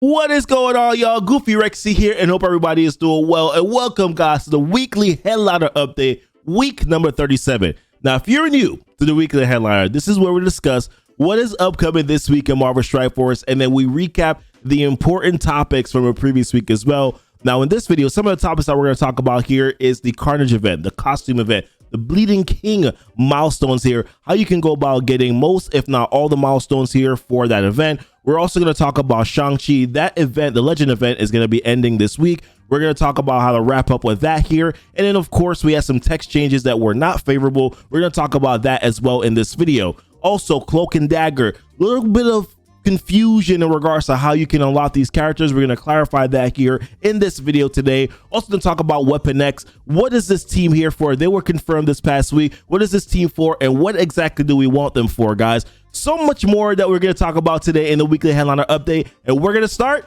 What is going on, y'all? Goofy Rexy here, and hope everybody is doing well. And welcome, guys, to the weekly headliner update, week number 37. Now, if you're new to the weekly headliner, this is where we discuss what is upcoming this week in Marvel Strike Force, and then we recap the important topics from a previous week as well. Now, in this video, some of the topics that we're going to talk about here is the Carnage event, the costume event, the Bleeding King milestones here, how you can go about getting most, if not all, the milestones here for that event. We're also going to talk about Shang-Chi. That event, the Legend event, is going to be ending this week. We're going to talk about how to wrap up with that here. And then, of course, we have some text changes that were not favorable. We're going to talk about that as well in this video. Also, Cloak and Dagger, a little bit of confusion in regards to how you can unlock these characters. We're going to clarify that here in this video today. Also going to talk about Weapon X. What is this team here for? They were confirmed this past week. What is this team for, and what exactly do we want them for, guys? So much more that we're going to talk about today in the weekly headliner update, and we're going to start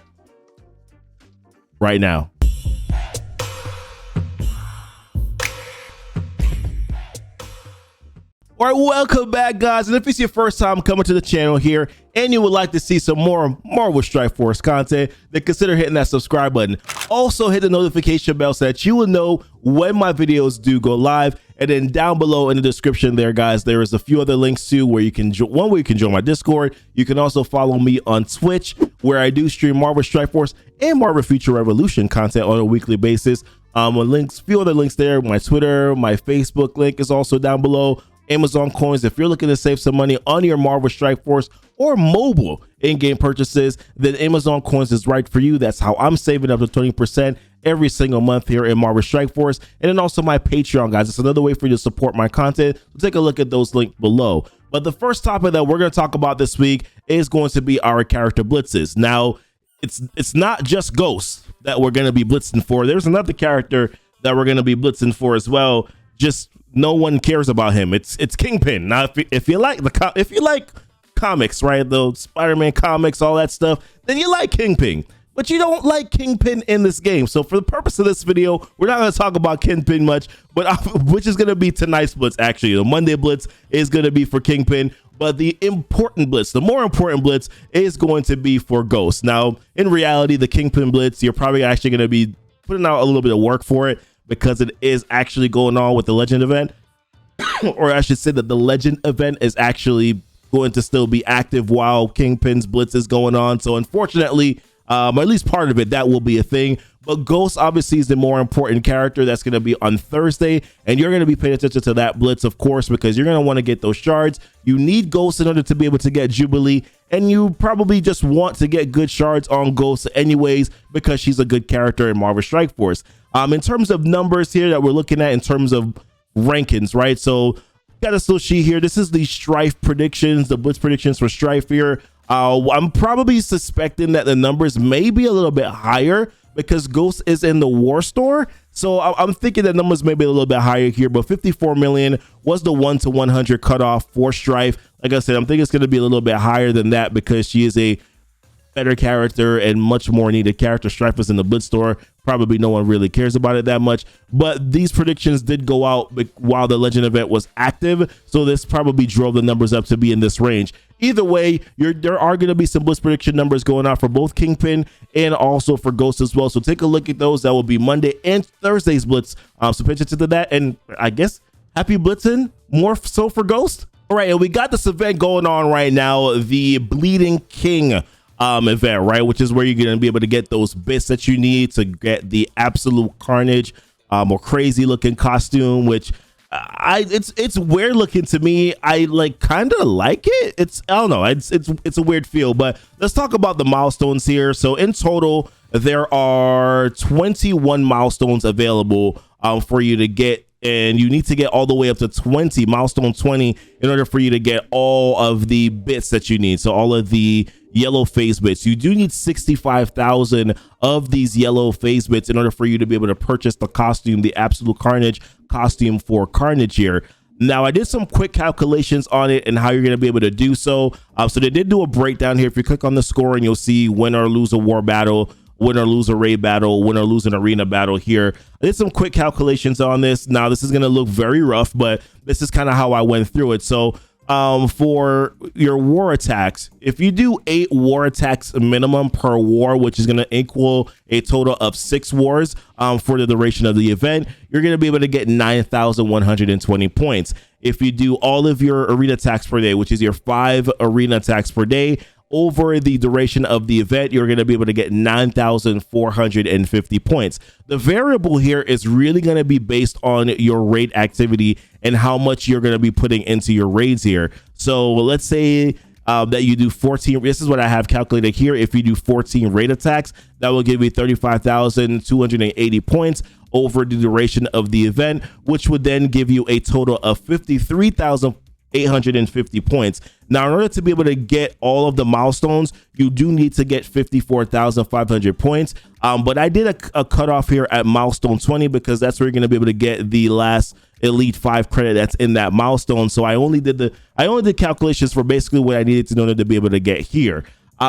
right now. All right, welcome back, guys. And if it's your first time coming to the channel here and you would like to see some more Marvel Strike Force content, then consider hitting that subscribe button. Also, hit the notification bell so that you will know when my videos do go live. And then down below in the description there, guys, there is a few other links too where you can one way you can join my Discord. You can also follow me on Twitch, where I do stream Marvel Strike Force and Marvel Future Revolution content on a weekly basis. Few other links there. My Twitter, my Facebook link is also down below. Amazon coins, if you're looking to save some money on your Marvel Strike Force or mobile in-game purchases, then Amazon coins is right for you. That's how I'm saving up to 20% every single month here in Marvel Strike Force. And then also my Patreon, guys. It's another way for you to support my content. So take a look at those links below. But the first topic that we're going to talk about this week is going to be our character Blitzes. Now, it's not just Ghosts that we're going to be blitzing for. There's another character that we're going to be blitzing for as well. Just no one cares about him. It's Kingpin. Now, if you like comics, right, the Spider-Man comics, all that stuff, then you like Kingpin. But you don't like Kingpin in this game. So for the purpose of this video, we're not going to talk about Kingpin much, but which is going to be tonight's blitz. Actually, the Monday blitz is going to be for Kingpin, but the important blitz, the more important blitz, is going to be for Ghost. Now, in reality, the Kingpin blitz, you're probably actually going to be putting out a little bit of work for it, because it is actually going on with the Legend event. Or I should say that the Legend event is actually going to still be active while Kingpin's blitz is going on. So unfortunately, at least part of it, that will be a thing. But Ghost obviously is the more important character. That's going to be on Thursday, and you're going to be paying attention to that blitz, of course, because you're going to want to get those shards. You need Ghost in order to be able to get Jubilee, and you probably just want to get good shards on Ghost anyways, because she's a good character in Marvel Strike Force. In terms of numbers here that we're looking at in terms of rankings, right? So got a still sheet here. This is the Strife predictions, the blitz predictions for Strife here. I'm probably suspecting that the numbers may be a little bit higher because Ghost is in the War Store. So I'm thinking that numbers may be a little bit higher here, but 54 million was the 1 to 100 cutoff for Strife. Like I said, I'm thinking it's going to be a little bit higher than that because she is a better character and much more needed character. Strife is in the Blitz store. Probably no one really cares about it that much, but these predictions did go out while the Legend event was active, so this probably drove the numbers up to be in this range. Either way, there are going to be some Blitz prediction numbers going out for both Kingpin and also for Ghost as well, so take a look at those. That will be Monday and Thursday's Blitz, so pay attention to that, and I guess happy blitzing more so for Ghost. All right, and we got this event going on right now, the Bleeding King event, right, which is where you're going to be able to get those bits that you need to get the absolute carnage or crazy looking costume, which it's weird looking to me. I kind of like it. I don't know, it's a weird feel. But let's talk about the milestones here. So in total there are 21 milestones available for you to get, and you need to get all the way up to 20, milestone 20, in order for you to get all of the bits that you need. So all of the yellow phase bits. You do need 65,000 of these yellow phase bits in order for you to be able to purchase the costume, the absolute carnage costume for Carnage here. Now, I did some quick calculations on it and how you're going to be able to do so. So they did do a breakdown here. If you click on the score, and you'll see win or lose a war battle, win or lose a raid battle, win or lose an arena battle here. I did some quick calculations on this. Now, this is going to look very rough, but this is kind of how I went through it. So for your war attacks, if you do 8 war attacks minimum per war, which is going to equal a total of 6 wars for the duration of the event, you're going to be able to get 9,120 points. If you do all of your arena attacks per day, which is your 5 arena attacks per day, over the duration of the event, you're going to be able to get 9,450 points. The variable here is really going to be based on your raid activity and how much you're going to be putting into your raids here. So let's say that you do 14. This is what I have calculated here. If you do 14 raid attacks, that will give you 35,280 points over the duration of the event, which would then give you a total of 53,850 points. Now, in order to be able to get all of the milestones, you do need to get 54,500 points. But I did a cutoff here at milestone 20 because that's where you're going to be able to get the last Elite 5 credit that's in that milestone. So I only did calculations for basically what I needed to know to be able to get here.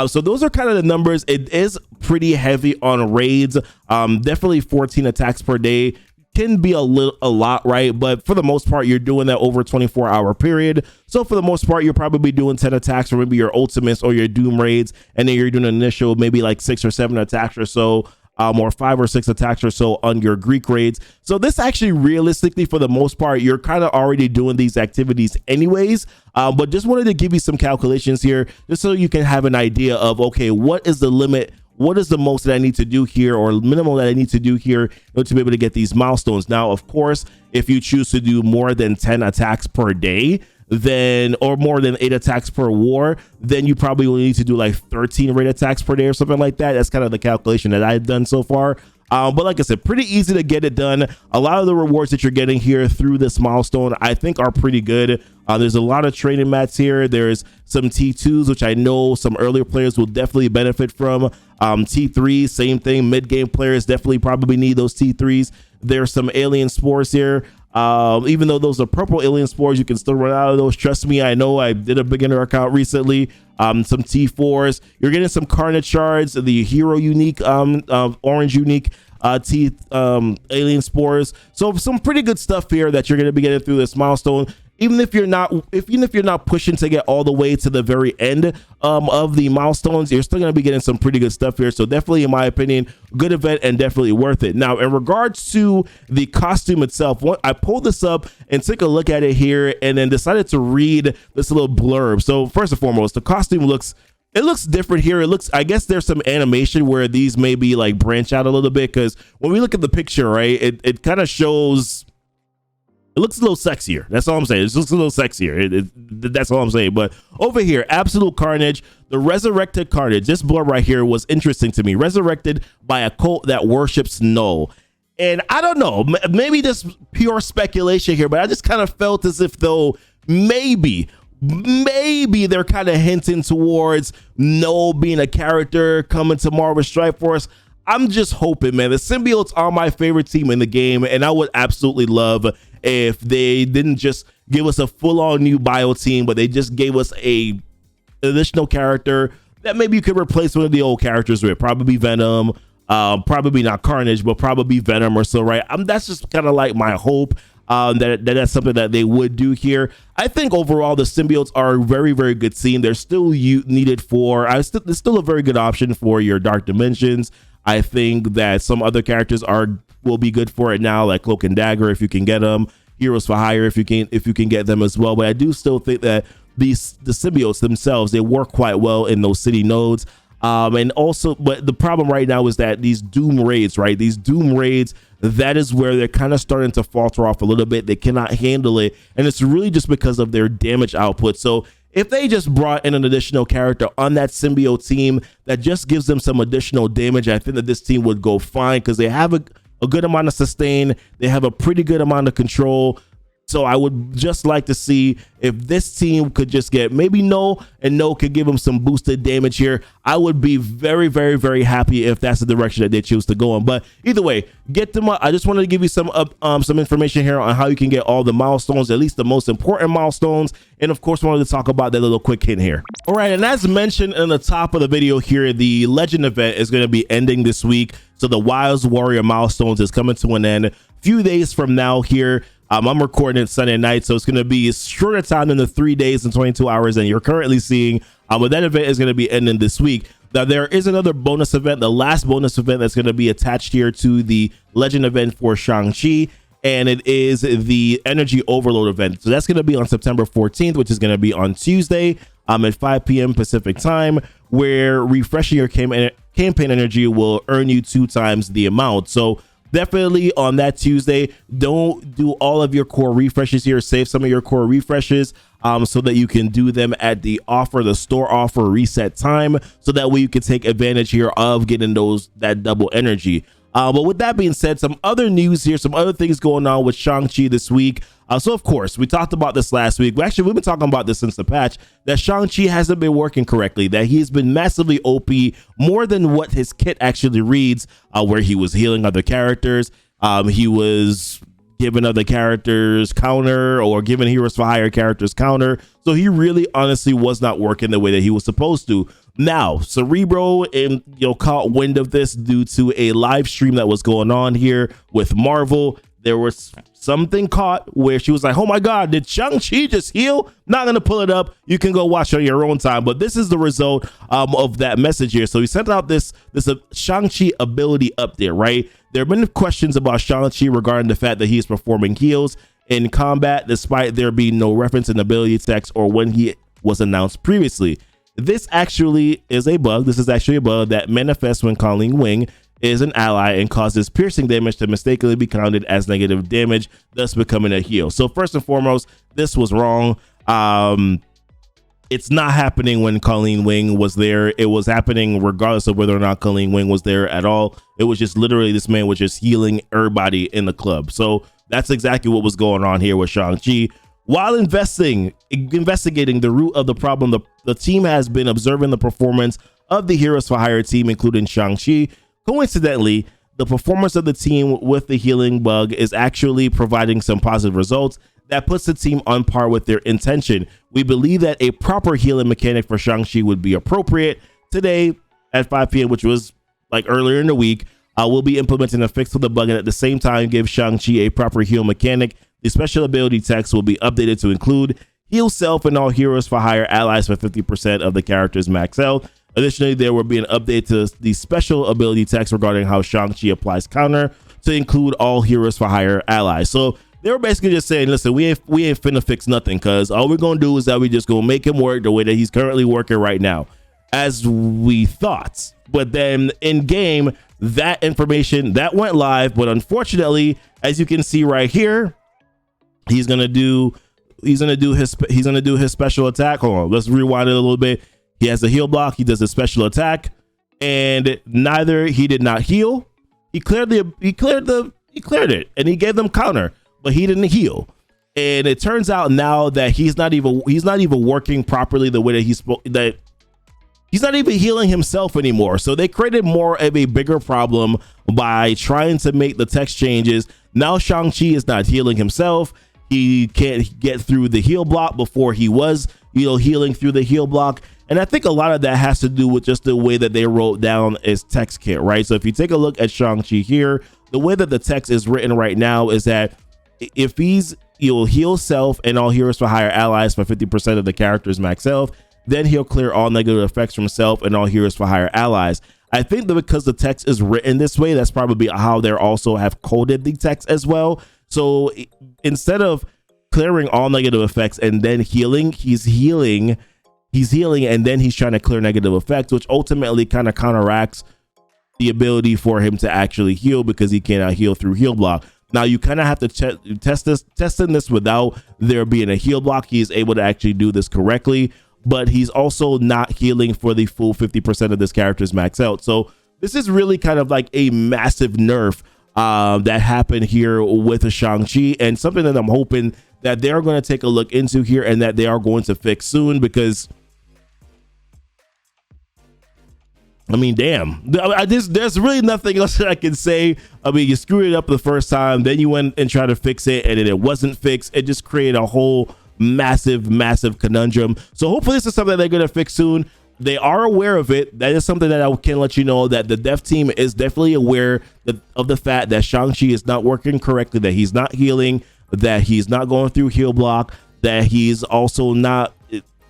So those are kind of the numbers. It is pretty heavy on raids. Definitely 14 attacks per day can be a lot, right? But for the most part, you're doing that over a 24-hour period. So for the most part, you're probably doing 10 attacks or maybe your ultimates or your doom raids, and then you're doing an initial maybe like 6 or 7 attacks or so, or 5 or 6 attacks or so on your Greek raids. So this actually, realistically, for the most part, you're kind of already doing these activities anyways. But just wanted to give you some calculations here just so you can have an idea of, okay, what is the limit? What is the most that I need to do here, or minimum that I need to do here in order to be able to get these milestones? Now, of course, if you choose to do more than 10 attacks per day, then, or more than 8 attacks per war, then you probably will need to do like 13 raid attacks per day or something like that. That's kind of the calculation that I've done so far. But like I said, pretty easy to get it done. A lot of the rewards that you're getting here through this milestone, I think, are pretty good. There's a lot of training mats here. There's some T2s, which I know some earlier players will definitely benefit from. T3s, same thing. Mid-game players definitely probably need those T3s. There's some alien spores here. Even though those are purple alien spores, you can still run out of those. Trust me, I know. I did a beginner account recently. Some T4s. You're getting some Carnage shards, the hero unique, orange unique alien spores. So some pretty good stuff here that you're going to be getting through this milestone. Even if you're not pushing to get all the way to the very end of the milestones, you're still going to be getting some pretty good stuff here. So definitely, in my opinion, good event and definitely worth it. Now, in regards to the costume itself, I pulled this up and took a look at it here and then decided to read this little blurb. So first and foremost, the costume looks different here. I guess there's some animation where these maybe like branch out a little bit, because when we look at the picture, right, it kind of shows. It looks a little sexier. That's all I'm saying. It looks a little sexier. That's all I'm saying. But over here, Absolute Carnage, the Resurrected Carnage. This blurb right here was interesting to me. Resurrected by a cult that worships Knull. And I don't know, maybe just pure speculation here, but I just kind of felt as if though maybe they're kind of hinting towards Knull being a character coming to Marvel Strike Force. I'm just hoping, man. The symbiotes are my favorite team in the game, and I would absolutely love if they didn't just give us a full-on new bio team, but they just gave us a additional character that maybe you could replace one of the old characters with. Probably Venom, probably not Carnage, but probably Venom or so, right? That's just kind of like my hope. That's something that they would do here. I think overall the symbiotes are a very, very good team. They're still needed for. It's still a very good option for your Dark Dimensions. I think that some other characters will be good for it now, like Cloak and Dagger if you can get them, Heroes for Hire if you can get them as well. But I do still think that the symbiotes themselves, they work quite well in those city nodes. And also, but the problem right now is that these Doom raids, right? These Doom raids, that is where they're kind of starting to falter off a little bit. They cannot handle it, and it's really just because of their damage output. So if they just brought in an additional character on that symbiote team that just gives them some additional damage, I think that this team would go fine, because they have a good amount of sustain. They have a pretty good amount of control. So I would just like to see if this team could just get maybe Knull, and Knull could give them some boosted damage here. I would be very, very, very happy if that's the direction that they choose to go in. But either way, get them up. I just wanted to give you some information here on how you can get all the milestones, at least the most important milestones. And of course, wanted to talk about that little quick hint here. All right, and as mentioned in the top of the video here, the Legend event is going to be ending this week. So the Wilds Warrior milestones is coming to an end a few days from now here. I'm recording it Sunday night, so it's going to be a shorter time than the 3 days and 22 hours that you're currently seeing. But that event is going to be ending this week. Now, there is another bonus event, the last bonus event that's going to be attached here to the Legend event for Shang-Chi, and it is the Energy Overload event. So that's going to be on September 14th, which is going to be on Tuesday at 5 p.m. Pacific time, where refreshing your campaign energy will earn you 2 times the amount. So definitely on that Tuesday, don't do all of your core refreshes here. Save some of your core refreshes so that you can do them at the store offer reset time, so that way you can take advantage here of getting that double energy. But with that being said, some other news here, some other things going on with Shang-Chi this week. So of course, we talked about this last week. Actually, we've been talking about this since the patch, that Shang-Chi hasn't been working correctly, that he's been massively OP, more than what his kit actually reads, where he was healing other characters. He was giving other characters counter, or giving Heroes for Hire characters counter. So he really honestly was not working the way that he was supposed to. Now, Cerebro caught wind of this due to a live stream that was going on here with Marvel. There was something caught where she was like, oh my God, did Shang-Chi just heal? Not going to pull it up. You can go watch on your own time. But this is the result of that message here. So he sent out this Shang-Chi ability update, right? There have been questions about Shang-Chi regarding the fact that he is performing heals in combat, despite there being no reference in ability text or when he was announced previously. This actually is a bug. This is actually a bug that manifests when Colleen Wing is an ally and causes piercing damage to mistakenly be counted as negative damage, thus becoming a heal. So first and foremost, this was wrong. It's not happening when Colleen Wing was there. It was happening regardless of whether or not Colleen Wing was there at all. It was just literally this man was just healing everybody in the club. So that's exactly what was going on here with Shang-Chi. While investigating the root of the problem, the team has been observing the performance of the Heroes for Hire team, including Shang-Chi. Coincidentally, the performance of the team with the healing bug is actually providing some positive results that puts the team on par with their intention. We believe that a proper healing mechanic for Shang-Chi would be appropriate. Today at 5 p.m., which was like earlier in the week, we'll be implementing a fix for the bug, and at the same time give Shang-Chi a proper heal mechanic. The special ability text will be updated to include heal self and all Heroes for Hire allies for 50% of the character's max health. Additionally, there will be an update to the special ability text regarding how Shang-Chi applies counter to include all Heroes for Hire allies. So they were basically just saying, listen, we ain't finna fix nothing, because all we're gonna do is that we just gonna make him work the way that he's currently working right now, as we thought. But then in game, that information that went live, but unfortunately, as you can see right here, he's gonna do his special attack. Hold on, let's rewind it a little bit. He has a heal block. He does a special attack, and he did not heal. He cleared it, and he gave them counter, but he didn't heal. And it turns out now that he's not even working properly the way that he's not even healing himself anymore. So they created more of a bigger problem by trying to make the text changes. Now Shang-Chi is not healing himself. He can't get through the heal block before he was, healing through the heal block. And I think a lot of that has to do with just the way that they wrote down his text kit, right? So if you take a look at Shang-Chi here, the way that the text is written right now is that if he'll heal self and all Heroes for Hire allies for 50% of the character's max health, then he'll clear all negative effects from self and all Heroes for Hire allies. I think that because the text is written this way, that's probably how they also have coded the text as well. So instead of clearing all negative effects and then healing, he's healing and then he's trying to clear negative effects, which ultimately kind of counteracts the ability for him to actually heal, because he cannot heal through heal block. Now you kind of have to testing this without there being a heal block. He is able to actually do this correctly, but he's also not healing for the full 50% of this character's max health. So this is really kind of like a massive nerf that happened here with the Shang-Chi, and something that I'm hoping that they're going to take a look into here and that they are going to fix soon, because I mean, damn, there's really nothing else that I can say. I mean, you screwed it up the first time, then you went and tried to fix it, and then it wasn't fixed. It just created a whole massive conundrum. So hopefully this is something that they're going to fix soon. They are aware of it. That is something that I can let you know, that the dev team is definitely aware of the fact that Shang-Chi is not working correctly, that he's not healing. that he's not going through heal block, that he's also not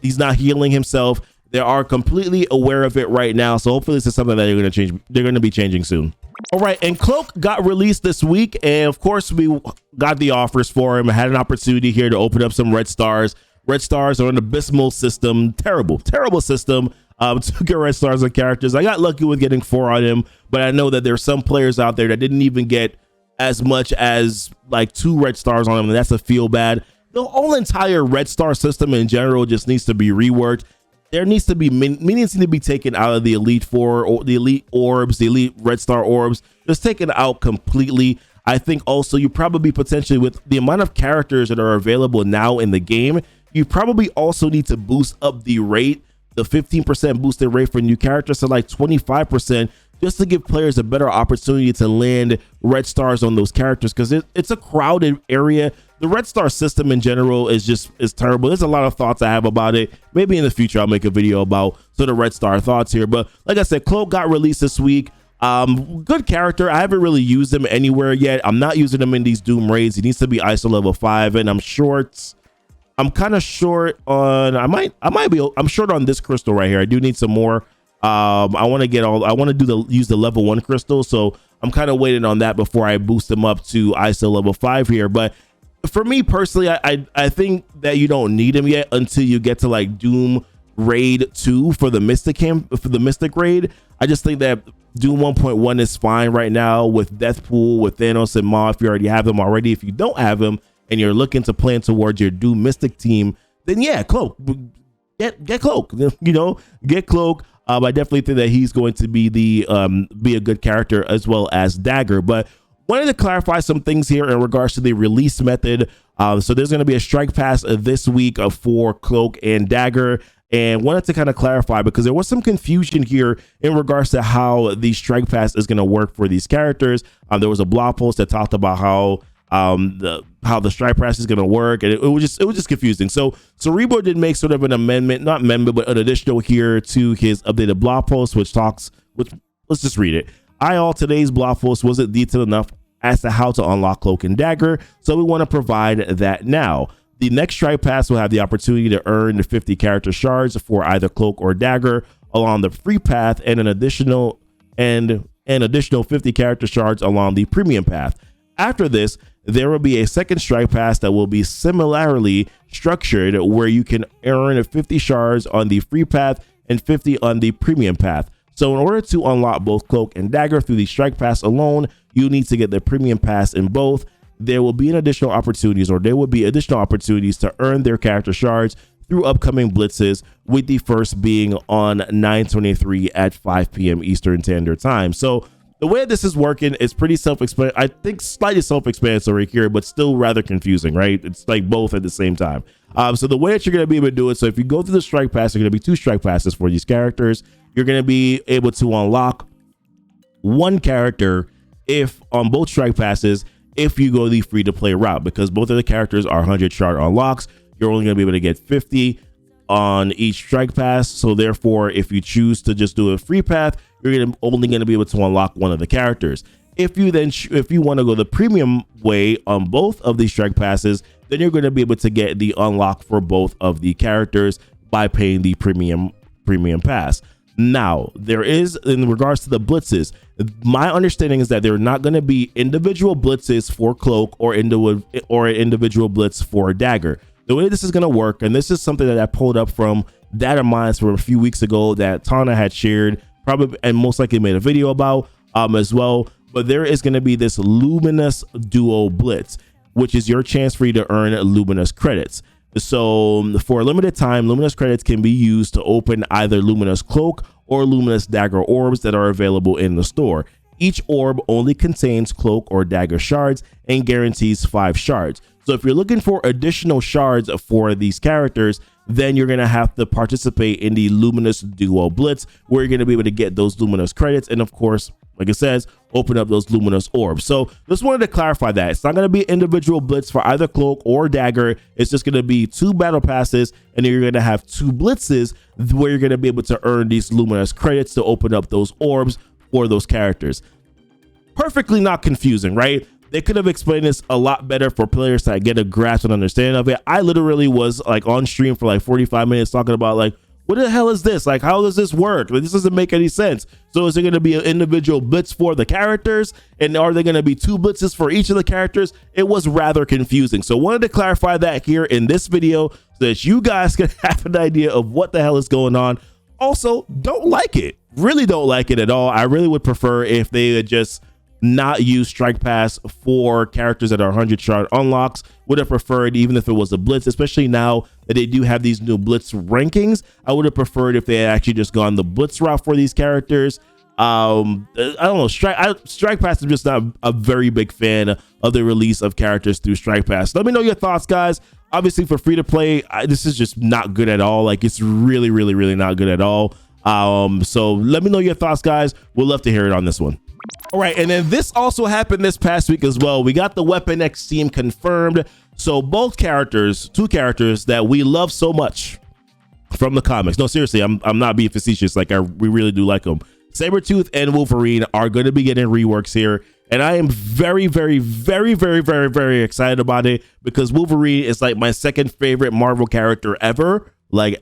healing himself. They are completely aware of it right now, so hopefully this is something that they're going to be changing soon. All right, and Cloak got released this week, and of course we got the offers for him. I had an opportunity here to open up some red stars. Red stars are an abysmal system, terrible system. To get red stars on characters. I got lucky with getting 4 on him, but I know that there's some players out there that didn't even get as much as like 2 red stars on him, and that's a feel bad. The whole entire red star system in general just needs to be reworked. There needs to be minions need to be taken out of the Elite 4 or the Elite orbs, the Elite red star orbs, just taken out completely. I think also you probably potentially, with the amount of characters that are available now in the game, you probably also need to boost up the rate, the 15% boosted rate for new characters to like 25%, just to give players a better opportunity to land red stars on those characters, because it's a crowded area. The red star system in general is terrible. There's a lot of thoughts I have about it. Maybe in the future I'll make a video about sort of red star thoughts here, but like I said, Cloak got released this week. Good character. I haven't really used him anywhere yet. I'm not using him in these Doom raids. He needs to be ISO level 5, and I'm kind of short on, I'm short on this crystal right here. I do need some more. I want to use the level 1 crystal, so I'm kind of waiting on that before I boost him up to ISO level 5 here. But for me personally, I think that you don't need him yet until you get to like Doom raid 2 for the Mystic raid. I just think that Doom 1.1 is fine right now with Deathpool, with Thanos and Maw. If you already have them already, if you don't have him and you're looking to plan towards your Doom Mystic team, then yeah, Cloak, get Cloak, you know, get Cloak. I definitely think that he's going to be be a good character, as well as Dagger. But wanted to clarify some things here in regards to the release method. So there's going to be a strike pass this week for Cloak and Dagger, and wanted to kind of clarify because there was some confusion here in regards to how the strike pass is going to work for these characters. There was a blog post that talked about how the strike pass is going to work, and it was just confusing. So Rebo did make sort of an amendment, not amendment, but an additional here to his updated blog post, which let's just read it. Today's blog post wasn't detailed enough as to how to unlock Cloak and Dagger, so we want to provide that now. The next strike pass will have the opportunity to earn the 50 character shards for either Cloak or Dagger along the free path, and an additional 50 character shards along the premium path. After this, there will be a second strike pass that will be similarly structured, where you can earn 50 shards on the free path and 50 on the premium path. So in order to unlock both Cloak and Dagger through the strike pass alone, you need to get the premium pass in both. There will be additional opportunities to earn their character shards through upcoming blitzes, with the first being on 9/23 at 5 p.m. Eastern Standard Time. So the way this is working is pretty self-explanatory. I think slightly self-explanatory here, but still rather confusing, right? It's like both at the same time. So the way that you're going to be able to do it, so if you go through the strike pass, there are going to be 2 strike passes for these characters. You're going to be able to unlock 1 character if on both strike passes, if you go the free-to-play route, because both of the characters are 100 shard unlocks. You're only going to be able to get 50 on each strike pass. So therefore, if you choose to just do a free path, you're only going to be able to unlock 1 of the characters. If you want to go the premium way on both of these strike passes, then you're going to be able to get the unlock for both of the characters by paying the premium pass. Now, there is, in regards to the blitzes, my understanding is that there are not going to be individual blitzes for Cloak or an individual blitz for Dagger. The way this is going to work, and this is something that I pulled up from data mines from a few weeks ago that Tana had shared, probably, and most likely made a video about as well. But there is going to be this Luminous Duo Blitz, which is your chance for you to earn Luminous credits. So for a limited time, Luminous credits can be used to open either Luminous Cloak or Luminous Dagger orbs that are available in the store. Each orb only contains Cloak or Dagger shards and guarantees 5 shards. So if you're looking for additional shards for these characters, then you're going to have to participate in the Luminous Duo Blitz, where you're going to be able to get those Luminous credits. And of course, like it says, open up those Luminous orbs. So just wanted to clarify that it's not going to be individual blitz for either Cloak or Dagger. It's just going to be 2 battle passes, and then you're going to have 2 blitzes where you're going to be able to earn these Luminous credits to open up those orbs for those characters. Perfectly not confusing, right? they could have explained this a lot better for players to get a grasp and understanding of it. I literally was like on stream for like 45 minutes talking about like, what the hell is this? Like, how does this work? Like, this doesn't make any sense. So is it going to be an individual blitz for the characters? And are there going to be 2 blitzes for each of the characters? It was rather confusing. So wanted to clarify that here in this video so that you guys can have an idea of what the hell is going on. Also, don't like it. Really don't like it at all. I really would prefer if they had just not use strike pass for characters that are 100 shard unlocks. Would have preferred, even if it was a blitz, especially now that they do have these new blitz rankings, I would have preferred if they had actually just gone the blitz route for these characters. I don't know, strike pass is just not a very big fan of the release of characters through strike pass. Let me know your thoughts, guys. Obviously for free to play, this is just not good at all. Like, it's really not good at all. So let me know your thoughts, guys. We'd love to hear it on this one. All right, and then this also happened this past week as well. We got the Weapon X team confirmed. So both characters, 2 characters that we love so much from the comics. No, seriously, I'm not being facetious. Like, we really do like them. Sabretooth and Wolverine are going to be getting reworks here. And I am very excited about it because Wolverine is like my second favorite Marvel character ever. Like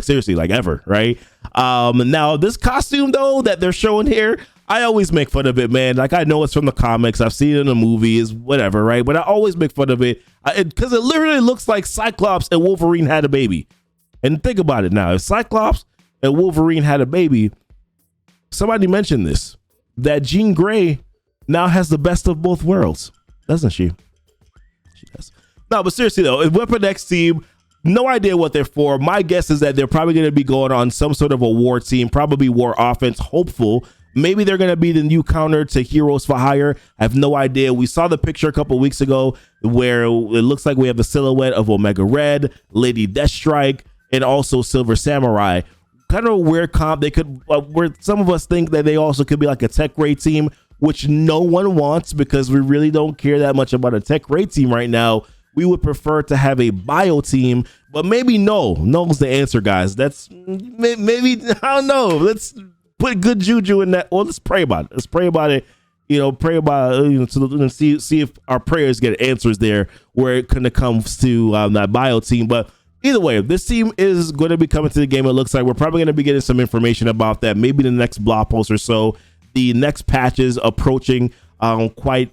seriously, like ever, right? Now this costume though that they're showing here, I always make fun of it, man. Like, I know it's from the comics, I've seen it in the movies, whatever, right? But I always make fun of it because it literally looks like Cyclops and Wolverine had a baby. And think about it now, if Cyclops and Wolverine had a baby, somebody mentioned this, that Jean Grey now has the best of both worlds, doesn't she? She does. No, but seriously though, Weapon X team, no idea what they're for. My guess is that they're probably going to be going on some sort of a war team, probably war offense, hopeful. Maybe they're going to be the new counter to Heroes for Hire. I have no idea. We saw the picture a couple weeks ago where it looks like we have the silhouette of Omega Red, Lady Deathstrike, and also Silver Samurai. Kind of a weird comp. They could, where some of us think that they also could be like a tech raid team, which no one wants because we really don't care that much about a tech raid team right now. We would prefer to have a bio team, but maybe Null's the answer, guys. That's maybe, I don't know. Let's put good juju in that. Well, let's pray about it. Let's pray about it. You know, pray about it, and see if our prayers get answers there where it kind of comes to that bio team. But either way, this team is going to be coming to the game. It looks like we're probably going to be getting some information about that. Maybe the next blog post or so. The next patch is approaching quite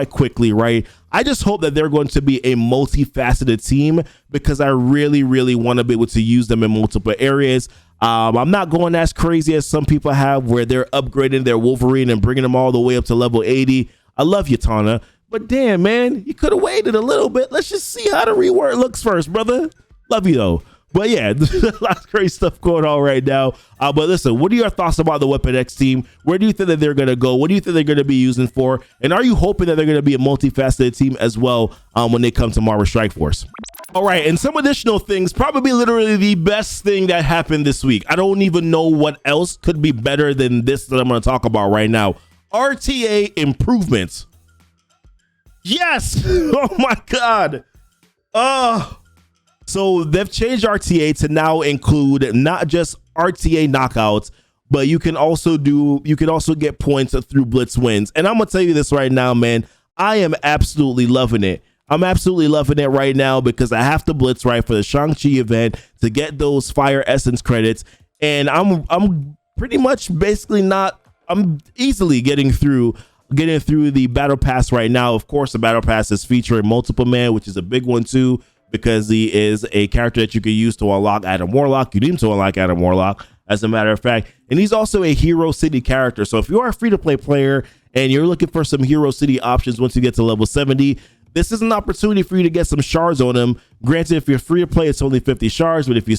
quickly, right? I just hope that they're going to be a multifaceted team because I really want to be able to use them in multiple areas. I'm not going as crazy as some people have where they're upgrading their Wolverine and bringing them all the way up to level 80. I love you, Tana, but damn, man, you could have waited a little bit. Let's just see how the rework looks first, brother. Love you though. But yeah, there's a lot of crazy stuff going on right now. But listen, what are your thoughts about the Weapon X team? Where do you think that they're going to go? What do you think they're going to be using for? And are you hoping that they're going to be a multifaceted team as well when they come to Marvel Strike Force? All right, and some additional things, probably literally the best thing that happened this week. I don't even know what else could be better than this that I'm going to talk about right now. RTA Improvements. Yes! Oh my God. So they've changed RTA to now include not just RTA knockouts, but you can also get points through blitz wins. And I'm gonna tell you this right now, man, I am absolutely loving it. I'm absolutely loving it right now because I have to blitz right for the Shang-Chi event to get those Fire Essence credits. And I'm pretty much basically I'm easily getting through the battle pass right now. Of course, the battle pass is featuring multiple man, which is a big one too, because he is a character that you can use to unlock Adam Warlock. You need him to unlock Adam Warlock, as a matter of fact. And he's also a Hero City character. So if you are a free-to-play player and you're looking for some Hero City options once you get to level 70, this is an opportunity for you to get some shards on him. Granted, if you're free to play, it's only 50 shards, but if you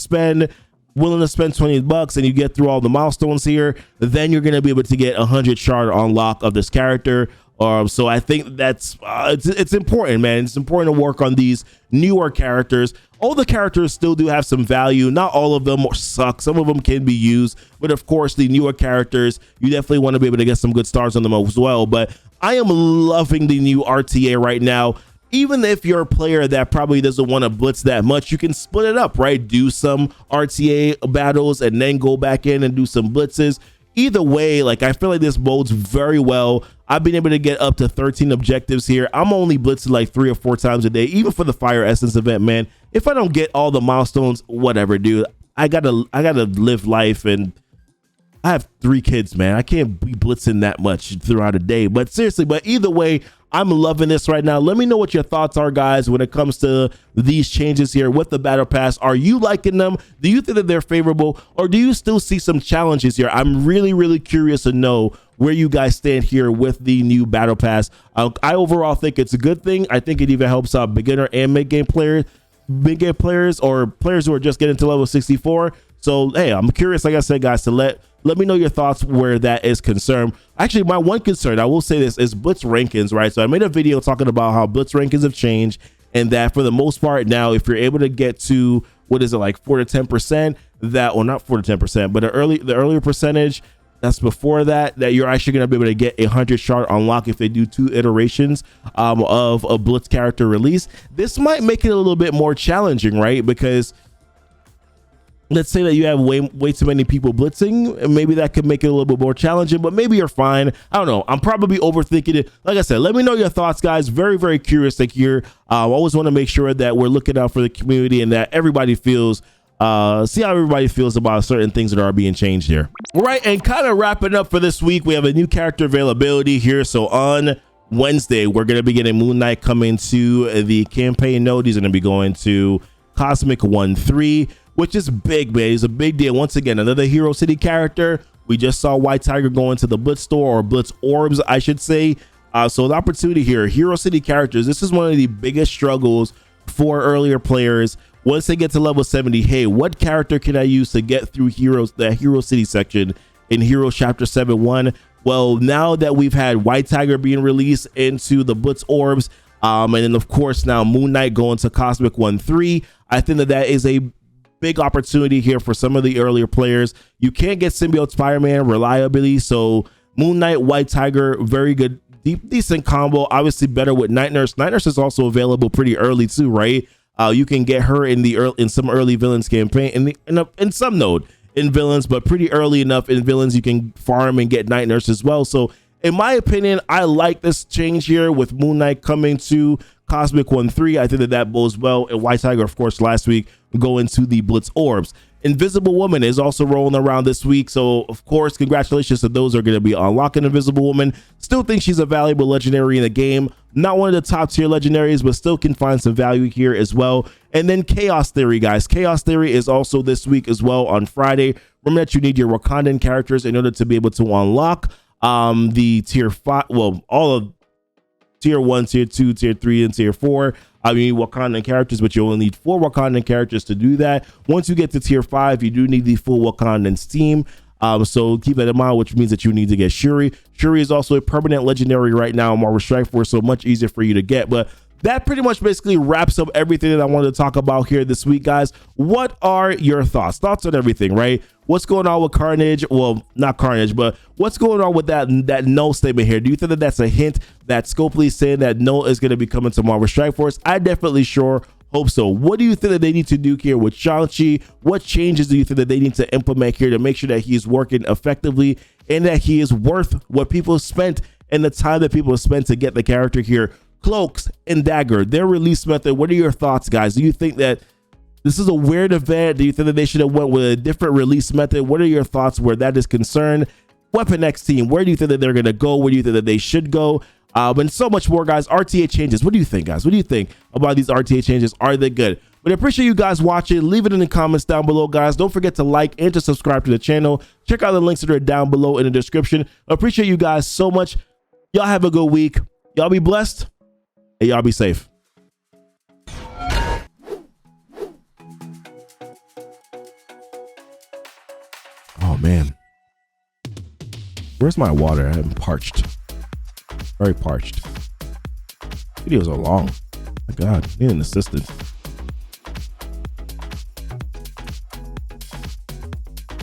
willing to spend 20 bucks and you get through all the milestones here, then you're going to be able to get 100 shard unlock of this character. So I think that's it's important, man. It's important to work on these newer characters. All the characters still do have some value. Not all of them suck. Some of them can be used, but of course the newer characters, you definitely want to be able to get some good stars on them as well. But I am loving the new RTA right now. Even if you're a player that probably doesn't want to blitz that much, you can split it up, right? Do some RTA battles and then go back in and do some blitzes. either way, like, I feel like this bodes very well. I've been able to get up to 13 objectives here. I'm only blitzing like 3 or 4 times a day, even for the Fire Essence event, man. If I don't get all the milestones, whatever, dude. I gotta live life, and I have 3 kids, man. I can't be blitzing that much throughout a day. But seriously, but either way, I'm loving this right now. Let me know what your thoughts are, guys, when it comes to these changes here with the Battle Pass. Are you liking them? Do you think that they're favorable, or do you still see some challenges here? I'm really, really curious to know where you guys stand here with the new Battle Pass. I overall think it's a good thing. I think it even helps out beginner and mid-game players, or players who are just getting to level 64. So, hey, I'm curious, like I said, guys, to let me know your thoughts where that is concerned. Actually, my one concern, I will say this, is blitz rankings, right? So I made a video talking about how blitz rankings have changed, and that for the most part now, if you're able to get to, what is it, like 4 to 10%, that, or not 4 to 10%, but the earlier percentage that's before that you're actually going to be able to get 100 shard unlock if they do 2 iterations of a blitz character release. This might make it a little bit more challenging, right? Because let's say that you have way too many people blitzing, and maybe that could make it a little bit more challenging, but maybe you're fine. I don't know. I'm probably overthinking it. Like I said, let me know your thoughts, guys. Very, very curious to hear. I always want to make sure that we're looking out for the community and that everybody feels, see how everybody feels about certain things that are being changed here. All right, and kind of wrapping up for this week, we have a new character availability here. So on Wednesday, we're going to be getting Moon Knight coming to the campaign node. He's going to be going to Cosmic 1-3. Which is big, man. It's a big deal. Once again, another Hero City character. We just saw White Tiger going to the Blitz store, or Blitz Orbs, I should say. So the opportunity here, Hero City characters, this is one of the biggest struggles for earlier players. Once they get to level 70, hey, what character can I use to get through the Hero City section in Heroes Chapter 7-1? Well, now that we've had White Tiger being released into the Blitz Orbs, and then of course now Moon Knight going to Cosmic 1-3, I think that is a big opportunity here for some of the earlier players. You can't get Symbiote Spider-Man reliably, so Moon Knight, White Tiger, very good, decent combo. Obviously better with Night Nurse. Night Nurse is also available pretty early too, right? You can get her in some early villains campaign, in some node in villains, but pretty early enough in villains you can farm and get Night Nurse as well. So in my opinion, I like this change here with Moon Knight coming to Cosmic 1-3. I think that bodes well. And White Tiger, of course, last week going to the Blitz Orbs. Invisible Woman is also rolling around this week. So, of course, congratulations to those who are going to be unlocking Invisible Woman. Still think she's a valuable legendary in the game. Not one of the top tier legendaries, but still can find some value here as well. And then Chaos Theory, guys. Chaos Theory is also this week as well on Friday. Remember that you need your Wakandan characters in order to be able to unlock the tier 5, well, all of tier 1, tier 2, tier 3, and tier 4. You need Wakandan characters, but you only need 4 Wakandan characters to do that. Once you get to tier 5, you do need the full Wakandan team. So keep that in mind, which means that you need to get Shuri. Shuri is also a permanent legendary right now in Marvel Strike Force, so much easier for you to get. But that pretty much basically wraps up everything that I wanted to talk about here this week, guys. What are your thoughts? Thoughts on everything, right? What's going on with Carnage? Well, not Carnage, but what's going on with that Knull statement here? Do you think that that's a hint that Scopely's saying that Knull is going to be coming to Marvel Strike Force? I definitely sure hope so. What do you think that they need to do here with Shang-Chi? What changes do you think that they need to implement here to make sure that he's working effectively and that he is worth what people spent and the time that people have spent to get the character here? Cloaks and Dagger, their release method. What are your thoughts, guys? Do you think that this is a weird event? Do you think that they should have went with a different release method? What are your thoughts where that is concerned? Weapon X team, where do you think that they're going to go? Where do you think that they should go? And so much more, guys. RTA changes. What do you think, guys? What do you think about these RTA changes? Are they good? But I appreciate you guys watching. Leave it in the comments down below, guys. Don't forget to like and to subscribe to the channel. Check out the links that are down below in the description. I appreciate you guys so much. Y'all have a good week. Y'all be blessed. And y'all be safe. Oh man, where's my water? I'm parched, very parched. Videos are long. My God, need an assistant.